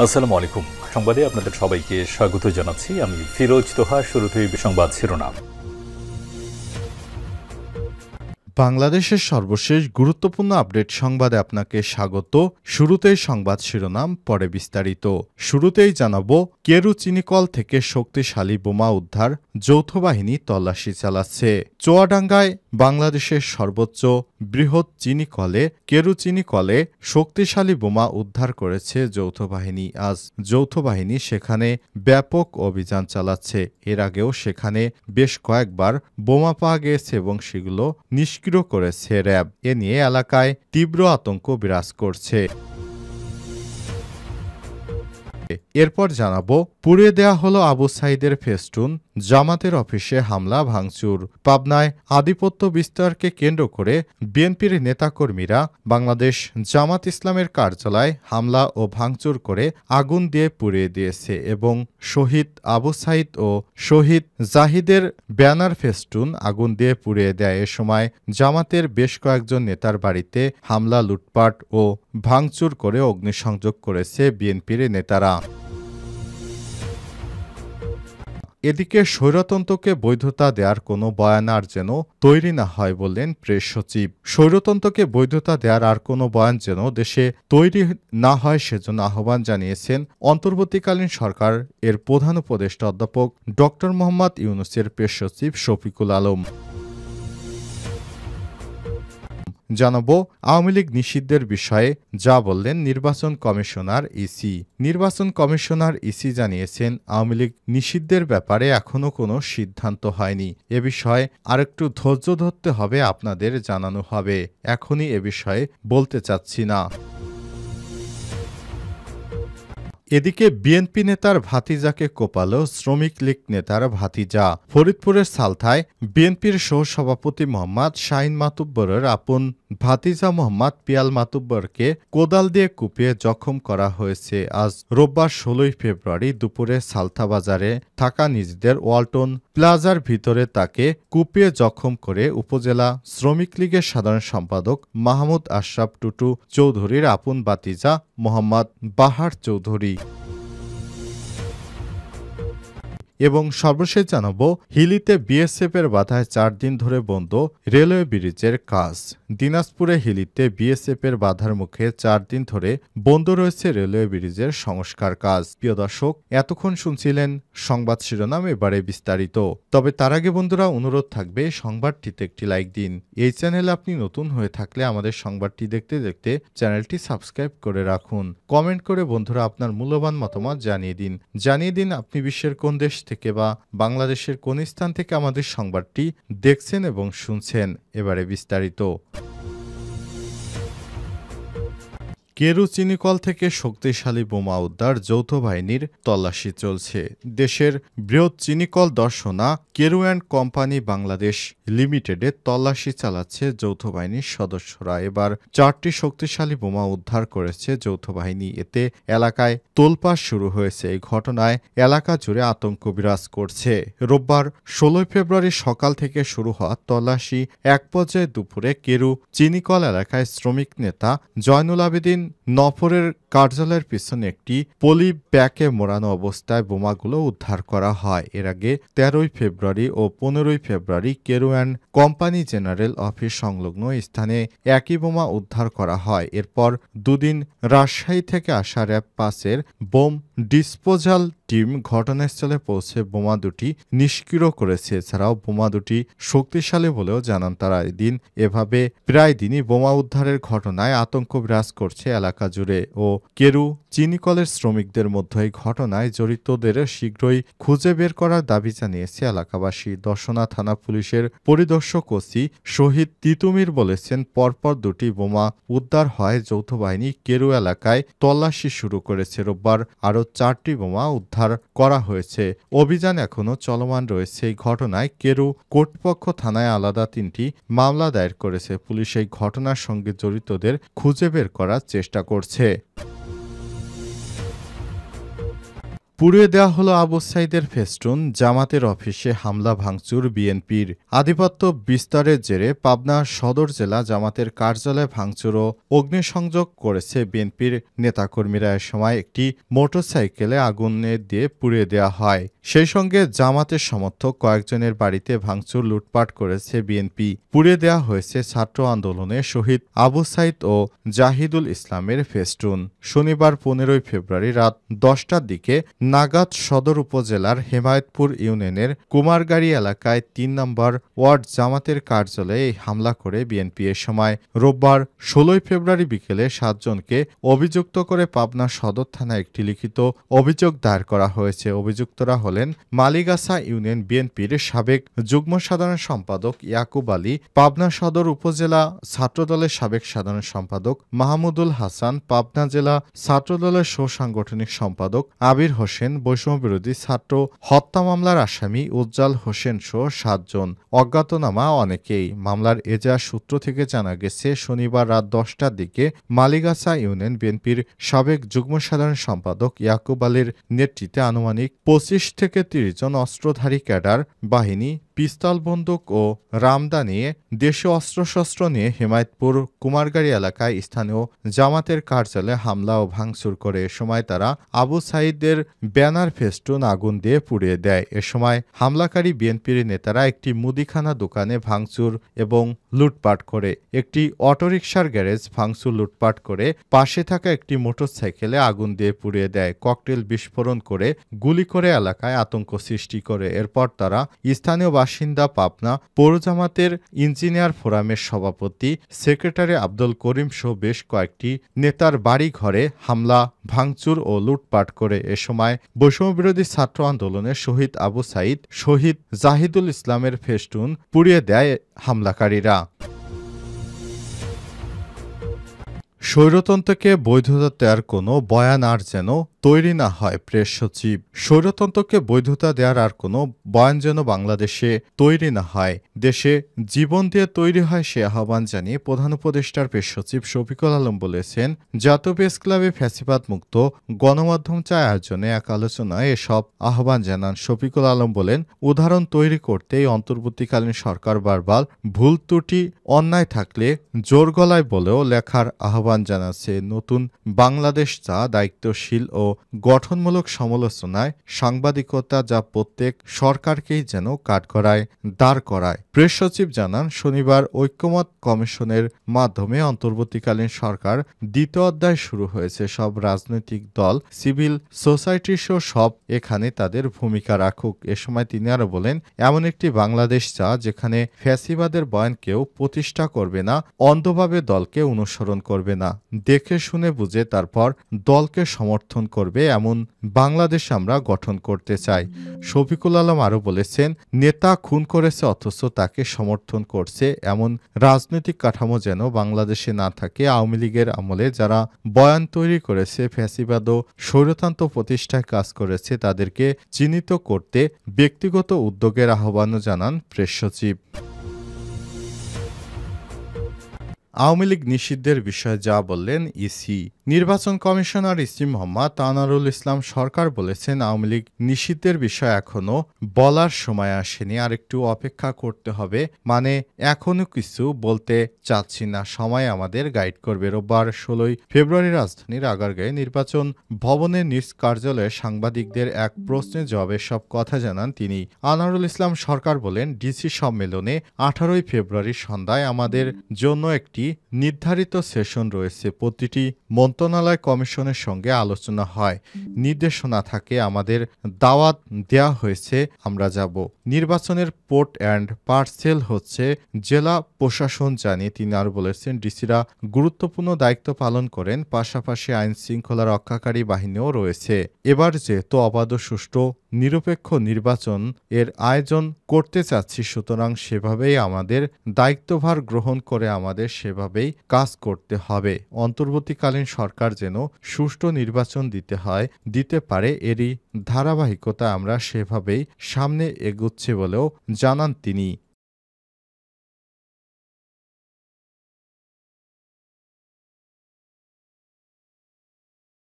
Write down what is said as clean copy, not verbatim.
আসসালামু আলাইকুম। সংবাদে আপনাদের সবাইকে স্বাগত জানাচ্ছি। আমি ফিরোজ তোহা। শুরুতেই সংবাদ শিরোনাম। বাংলাদেশের সর্বশেষ গুরুত্বপূর্ণ আপডেট সংবাদে আপনাকে স্বাগত। শুরুতেই সংবাদ শিরোনাম, পরে বিস্তারিত। শুরুতেই জানাবো, কেরু চিনিকল থেকে শক্তিশালী বোমা উদ্ধার, যৌথ বাহিনী তল্লাশি চালাচ্ছে। চুয়াডাঙ্গায় বাংলাদেশের সর্বোচ্চ বৃহৎ চিনিকলে কেরু চিনিকলে শক্তিশালী বোমা উদ্ধার করেছে যৌথ বাহিনী। আজ যৌথ বাহিনী সেখানে ব্যাপক অভিযান চালাচ্ছে। এর আগেও সেখানে বেশ কয়েকবার বোমা পাওয়া গেছে এবং সেগুলো নিষ্ক্রিয় করেছে র্যাব। এ নিয়ে এলাকায় তীব্র আতঙ্ক বিরাজ করছে। এরপর জানাবো, পুড়িয়ে দেয়া হলো আবু সাইদের ফেস্টুন, জামাতের অফিসে হামলা ভাঙচুর। পাবনায় আধিপত্য বিস্তারকে কেন্দ্র করে বিএনপির নেতাকর্মীরা বাংলাদেশ জামাত ইসলামের কার্যালয়ে হামলা ও ভাঙচুর করে আগুন দিয়ে পুড়িয়ে দিয়েছে এবং শহীদ আবু সাইদ ও শহীদ জাহিদের ব্যানার ফেস্টুন আগুন দিয়ে পুড়িয়ে দেয়। এ সময় জামাতের বেশ কয়েকজন নেতার বাড়িতে হামলা, লুটপাট ও ভাঙচুর করে অগ্নিসংযোগ করেছে বিএনপির নেতারা। এদিকে স্বৈরতন্ত্রকে বৈধতা দেওয়ার কোনো বয়ান আর যেন তৈরি না হয় বললেন প্রেস সচিব। স্বৈরতন্ত্রকে বৈধতা দেওয়ার আর কোনো বয়ান যেন দেশে তৈরি না হয় সেজন্য আহ্বান জানিয়েছেন অন্তর্বর্তীকালীন সরকার এর প্রধান উপদেষ্টা অধ্যাপক ড. মোহাম্মদ ইউনূসের প্রেস সচিব শফিকুল আলম। জানাবো, আওয়ামী লীগ নিষিদ্ধের বিষয়ে যা বললেন নির্বাচন কমিশনার ইসি। নির্বাচন কমিশনার ইসি জানিয়েছেন, আওয়ামী লীগ নিষিদ্ধের ব্যাপারে এখনও কোনো সিদ্ধান্ত হয়নি। এ বিষয়ে আরেকটু ধৈর্য ধরতে হবে, আপনাদের জানানো হবে। এখনই এ বিষয়ে বলতে চাচ্ছি না। এদিকে বিএনপি নেতার ভাতিজাকে কোপালো শ্রমিক লীগ নেতার ভাতিজা। ফরিদপুরের সালথায় বিএনপির সহসভাপতি মোহাম্মদ শাহীন মাতুব্বরের আপন ভাতিজা মোহাম্মদ পিয়াল মাতুব্বরকে কোদাল দিয়ে কুপিয়ে জখম করা হয়েছে। আজ রোববার ১৬ ফেব্রুয়ারি দুপুরে সালথা বাজারে থাকা নিজেদের ওয়ালটন প্লাজার ভিতরে তাকে কুপিয়ে জখম করে উপজেলা শ্রমিক লীগের সাধারণ সম্পাদক মাহমুদ আশরাফ টুটু চৌধুরীর আপন ভাতিজা মোহাম্মদ বাহার চৌধুরী। এবং সর্বশেষ জানাবো, হিলিতে বিএসএফের বাধায় ৪ দিন ধরে বন্ধ রেলওয়ে ব্রিজের কাজ। দিনাজপুরে হিলিতে বিএসএফের বাধার মুখে ৪ দিন ধরে বন্ধ রয়েছে রেলওয়ে ব্রিজের সংস্কার কাজ। প্রিয় দর্শক, এতক্ষণ শুনছিলেন সংবাদ শিরোনাম, এবারে বিস্তারিত। তবে তার আগে বন্ধুরা, অনুরোধ থাকবে সংবাদটিতে একটি লাইক দিন। এই চ্যানেলে আপনি নতুন হয়ে থাকলে আমাদের সংবাদটি দেখতে দেখতে চ্যানেলটি সাবস্ক্রাইব করে রাখুন। কমেন্ট করে বন্ধুরা আপনার মূল্যবান মতামত জানিয়ে দিন আপনি বিশ্বের কোন দেশ থেকে বা বাংলাদেশের কোন স্থান থেকে আমাদের সংবাদটি দেখছেন এবং শুনছেন। এবারে বিস্তারিত। কেরু চিনিকল থেকে শক্তিশালী বোমা উদ্ধার, যৌথ বাহিনীর তল্লাশি চলছে। দেশের বৃহৎ চিনিকল দর্শনা কেরু অ্যান্ড কোম্পানি বাংলাদেশ লিমিটেডে তল্লাশি চালাচ্ছে যৌথ বাহিনীর সদস্যরা। এবার 4টি শক্তিশালী বোমা উদ্ধার করেছে যৌথ বাহিনী। এতে এলাকায় তোলপাড় শুরু হয়েছে। এই ঘটনায় এলাকা জুড়ে আতঙ্ক বিরাজ করছে। রোববার ১৬ ফেব্রুয়ারি সকাল থেকে শুরু হওয়া তল্লাশি এক পর্যায়ে দুপুরে কেরু চিনিকল এলাকায় শ্রমিক নেতা জয়নুল আবেদিন নফরের কার্যালয়ের পিছনে একটি পলি ব্যাগে মোড়ানো অবস্থায় বোমাগুলো উদ্ধার করা হয়। এর আগে ১৩ ফেব্রুয়ারি ও ১৫ ফেব্রুয়ারি Carew and company general office সংলগ্ন স্থানে একই বোমা উদ্ধার করা হয়। এরপর দুদিন রাজশাহী থেকে আসা র্যাব ৫-এর বোম ডিসপোজাল টিম ঘটনাস্থলে পৌঁছে বোমা দুটি নিষ্ক্রিয় করেছে। এছাড়াও বোমা দুটি শক্তিশালী বলেও জানান তারা। এদিন এভাবে প্রায় দিনই বোমা উদ্ধারের ঘটনায় আতঙ্ক বিরাজ করছে এলাকা জুড়ে ও কেরু চিনিকলের শ্রমিকদের মধ্যে। এই ঘটনায় জড়িতদের শীঘ্রই খুঁজে বের করার দাবি জানিয়েছে এলাকাবাসী। দর্শনা থানা পুলিশের পরিদর্শক ওসি শহীদ তিতুমির বলেছেন, পরপর দুটি বোমা উদ্ধার হয়। যৌথ বাহিনী কেরু এলাকায় তল্লাশি শুরু করেছে। রোববার আরও 4টি বোমা উদ্ধার করা হয়েছে। অভিযান এখনও চলমান রয়েছে। এই ঘটনায় কেরু কর্তৃপক্ষ থানায় আলাদা 3টি মামলা দায়ের করেছে। পুলিশ এই ঘটনার সঙ্গে জড়িতদের খুঁজে বের করার চেষ্টা করছে। পুড়িয়ে দেওয়া হলো আবু সাইদের ফেস্টুন, জামাতের অফিসে হামলা ভাঙচুর বিএনপির। আধিপত্য বিস্তারের জেরে পাবনা সদর জেলা জামাতের কার্যালয়ে ভাঙচুর ও অগ্নিসংযোগ করেছে বিএনপির নেতাকর্মীরা। এ সময় একটি মোটরসাইকেলে আগুন দিয়ে পুড়িয়ে দেওয়া হয়। সেই সঙ্গে জামাতের সমর্থক কয়েকজনের বাড়িতে ভাঙচুর লুটপাট করেছে বিএনপি। পুড়িয়ে দেওয়া হয়েছে ছাত্র আন্দোলনে শহীদ আবু সাইদ ও জাহিদুল ইসলামের ফেস্টুন। শনিবার 15 ফেব্রুয়ারি রাত 10টার দিকে নাগাদ সদর উপজেলার হেমায়েতপুর ইউনিয়নের কুমারগাড়ি এলাকায় ৩ নম্বর ওয়ার্ড জামাতের কার্যালয়ে এই হামলা করে বিএনপি। এ সময় রোববার 16 ফেব্রুয়ারি বিকেলে 7 জনকে অভিযুক্ত করে পাবনা সদর থানায় একটি লিখিত অভিযোগ দায়ের করা হয়েছে। অভিযুক্তরা হলেন মালিগাছা ইউনিয়ন বিএনপির সাবেক যুগ্ম সাধারণ সম্পাদক ইয়াকুব আলী, পাবনা সদর উপজেলা ছাত্রদলের সাবেক সাধারণ সম্পাদক মাহমুদুল হাসান, পাবনা জেলা ছাত্রদলের সাংগঠনিক সম্পাদক আবির হোসেন, বৈষম্যবিরোধী ছাত্র হত্যা মামলার আসামি উজ্জ্বল হোসেন সহ 7 জন। অজ্ঞাতনামা অনেকেই। মামলার এজাহার সূত্র থেকে জানা গেছে, শনিবার রাত 10টার দিকে মালিগাছা ইউনিয়ন বিএনপির সাবেক যুগ্ম সাধারণ সম্পাদক ইয়াকুব আলীর নেতৃত্বে আনুমানিক 25 থেকে 30 জন অস্ত্রধারী ক্যাডার বাহিনী পিস্তল, বন্দুক ও রামদা নিয়ে দেশীয় অস্ত্রশস্ত্র নিয়ে হেমায়েতপুর কুমারগাড়ি এলাকায় স্থানীয় জামাতের কার্যালয়ে হামলা ও ভাঙচুর করে। এ সময় তারা আবু সাইদের ব্যানার ফেস্টুন আগুন দিয়ে পুড়িয়ে দেয়। এ সময় হামলাকারী বিএনপির নেতারা একটি মুদিখানা দোকানে ভাঙচুর এবং লুটপাট করে, একটি অটোরিকশার গ্যারেজ ভাঙচুর লুটপাট করে, পাশে থাকা একটি মোটরসাইকেলে আগুন দিয়ে পুড়িয়ে দেয়। ককটেল বিস্ফোরণ করে, গুলি করে এলাকায় আতঙ্ক সৃষ্টি করে। এরপর তারা স্থানীয় বাসিন্দা পাবনা পৌর জামাতের ইঞ্জিনিয়ার ফোরামের সভাপতি সেক্রেটারি আব্দুল করিম সহ বেশ কয়েকটি নেতার বাড়ি ঘরে হামলা, ভাঙচুর ও লুটপাট করে। এ সময় বৈষম্যবিরোধী ছাত্র আন্দোলনের শহীদ আবু সাইদ, শহীদ জাহিদুল ইসলামের ফেস্টুন পুড়িয়ে দেয় হামলাকারীরা। স্বৈরতন্ত্রকে বৈধতা দেওয়ার কোনো বয়ান আর যেন তৈরি না হয় প্রেস সচিব। স্বৈরতন্ত্রকে বৈধতা দেওয়ার আর কোনো বয়ান যেন বাংলাদেশে তৈরি না হয়, দেশে জীবন দিয়ে তৈরি হয়, সে আহ্বান জানিয়ে প্রধান উপদেষ্টার প্রেস সচিব শফিকুল আলম বলেছেন, জাতীয় প্রেস ক্লাবে ফ্যাসিবাদ মুক্ত গণমাধ্যম চায় আয়োজনে এক আলোচনায় এসব আহ্বান জানান। শফিকুল আলম বলেন, উদাহরণ তৈরি করতেই অন্তর্বর্তীকালীন সরকার বারবার ভুল ত্রুটি অন্যায় থাকলে জোর গলায় বলেও লেখার আহ্বান জানাচ্ছে। নতুন বাংলাদেশ চা দায়িত্বশীল ও গঠনমূলক সমালোচনায় সাংবাদিকতা, যা প্রত্যেক সরকারকেই যেন কাঠগড়ায় দাঁড় করায়। প্রেস সচিব জানান, শনিবার ঐক্যমত কমিশনের মাধ্যমে অন্তর্বর্তীকালীন সরকার দ্বিতীয় অধ্যায় শুরু হয়েছে। সব রাজনৈতিক দল, সিভিল সোসাইটি সহ সব এখানে তাদের ভূমিকা রাখুক। এ সময় তিনি আরো বলেন, এমন একটি বাংলাদেশ চা যেখানে ফ্যাসিবাদের বয়ান কেউ প্রতিষ্ঠা করবে না, অন্ধভাবে দলকে অনুসরণ করবে না, দেখে শুনে বুঝে তারপর দলকে সমর্থন করবে, এমন বাংলাদেশ আমরা গঠন করতে চাই। শফিকুল আলম আরও বলেছেন, নেতা খুন করেছে অথচ তাকে সমর্থন করছে, এমন রাজনৈতিক কাঠামো যেন বাংলাদেশে না থাকে। আওয়ামী লীগের আমলে যারা বয়ান তৈরি করেছে, ফ্যাসিবাদ ও স্বৈরতন্ত্র প্রতিষ্ঠায় কাজ করেছে, তাদেরকে চিহ্নিত করতে ব্যক্তিগত উদ্যোগের আহ্বানও জানান প্রেস সচিব। আওয়ামী লীগ নিষিদ্ধের বিষয়ে যা বললেন ইসি। নির্বাচন কমিশনার ইসি মোহাম্মদ আনোয়ারুল ইসলাম সরকার বলেছেন, আওয়ামী লীগ নিষিদ্ধের বিষয়ে এখনো বলার সময় আসেনি, আর একটু অপেক্ষা করতে হবে, মানে এখনো কিছু বলতে চাচ্ছি না, সময় আমাদের গাইড করবে। রোববার 16 ফেব্রুয়ারি রাজধানীর আগারগাঁয়ে নির্বাচন ভবনের নিজ কার্যালয়ে সাংবাদিকদের এক প্রশ্নের জবাবে সব কথা জানান তিনি। আনোয়ারুল ইসলাম সরকার বলেন, ডিসি সম্মেলনে 18 ফেব্রুয়ারি সন্ধ্যায় আমাদের জন্য একটি নির্ধারিত সেশন রয়েছে। প্রতিটি মন্ত্রণালয় কমিশনের সঙ্গে আলোচনা হয়, নির্দেশনা থাকে, আমাদের দাওয়াত দেয়া হয়েছে, আমরা যাব। নির্বাচনের পোর্ট অ্যান্ড পার্সেল হচ্ছে জেলা প্রশাসন, জানিয়ে তিনি আরও বলেছেন, ডিসিরা গুরুত্বপূর্ণ দায়িত্ব পালন করেন, পাশাপাশি আইন শৃঙ্খলা রক্ষাকারী বাহিনীও রয়েছে। এবার যেহেতু অবাধ, সুষ্ঠু, নিরপেক্ষ নির্বাচন এর আয়োজন করতে চাচ্ছি, সুতরাং সেভাবেই আমাদের দায়িত্বভার গ্রহণ করে আমাদের সেভাবেই কাজ করতে হবে। অন্তর্বর্তীকালীন সরকার যেন সুষ্ঠু নির্বাচন দিতে পারে, এরই ধারাবাহিকতা আমরা সেভাবেই সামনে এগুচ্ছে বলেও জানান তিনি।